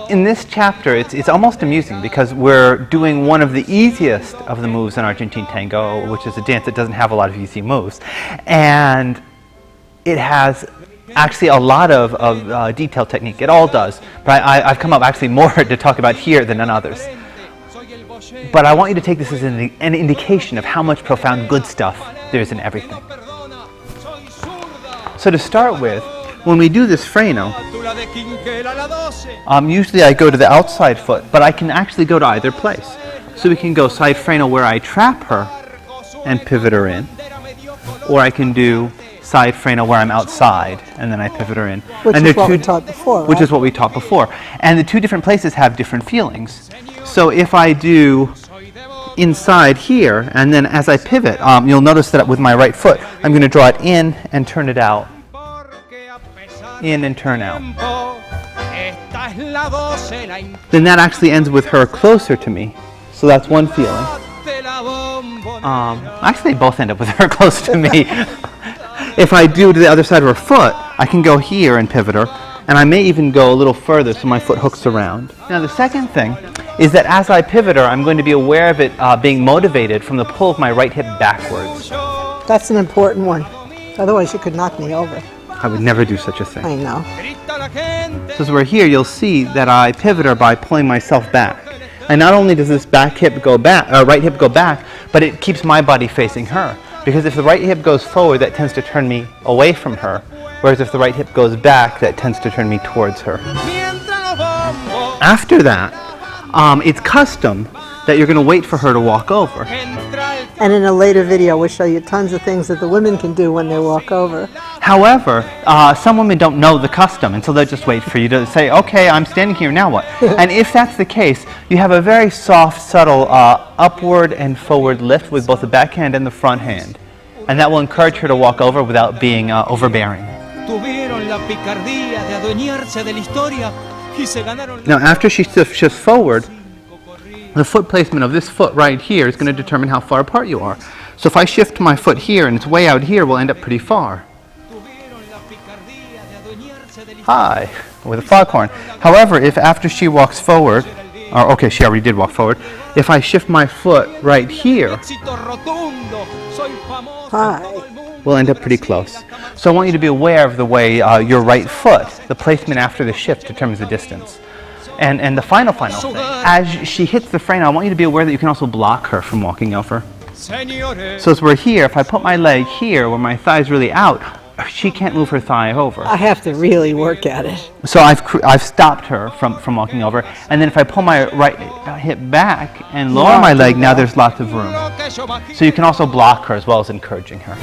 In this chapter, it's almost amusing because we're doing one of the easiest of the moves in Argentine tango, which is a dance that doesn't have a lot of easy moves. And it has actually a lot of detailed technique. It all does. But I've come up actually more to talk about here than on others. But I want you to take this as an indication of how much profound good stuff there is in everything. So to start with, when we do this freno, usually I go to the outside foot, but I can actually go to either place. So we can go side freno where I trap her and pivot her in, or I can do side freno where I'm outside and then I pivot her in. Which is what we taught before, right? Which is what we taught before. And the two different places have different feelings. So if I do inside here, and then as I pivot, you'll notice that with my right foot, I'm going to draw it in and turn it out. In and turn out. Then that actually ends with her closer to me. So that's one feeling. Actually, they both end up with her close to me. If I do to the other side of her foot, I can go here and pivot her, and I may even go a little further so my foot hooks around. Now the second thing is that as I pivot her, I'm going to be aware of it being motivated from the pull of my right hip backwards. That's an important one. Otherwise you could knock me over. I would never do such a thing. I know. So as we're here, you'll see that I pivot her by pulling myself back. And not only does this back hip go back, right hip go back, but it keeps my body facing her. Because if the right hip goes forward, that tends to turn me away from her. Whereas if the right hip goes back, that tends to turn me towards her. After that, it's custom that you're going to wait for her to walk over. And in a later video, we'll show you tons of things that the women can do when they walk over. However, some women don't know the custom, and so they'll just wait for you to say, okay, I'm standing here, now what? And if that's the case, you have a very soft, subtle upward and forward lift with both the backhand and the front hand. And that will encourage her to walk over without being overbearing. Now, after she shifts forward, the foot placement of this foot right here is going to determine how far apart you are. So if I shift my foot here and it's way out here, we'll end up pretty far. Hi, with a foghorn. However, if after she walks forward, or okay, she already did walk forward, if I shift my foot right here, Hi. we'll end up pretty close. So I want you to be aware of the way your right foot, the placement after the shift, determines the distance. And the final thing, as she hits the freno, I want you to be aware that you can also block her from walking over. So as we're here, if I put my leg here where my thigh's really out, she can't move her thigh over. I have to really work at it. So I've stopped her from walking over. And then if I pull my right hip back and lower my leg, now there's lots of room. So you can also block her as well as encouraging her.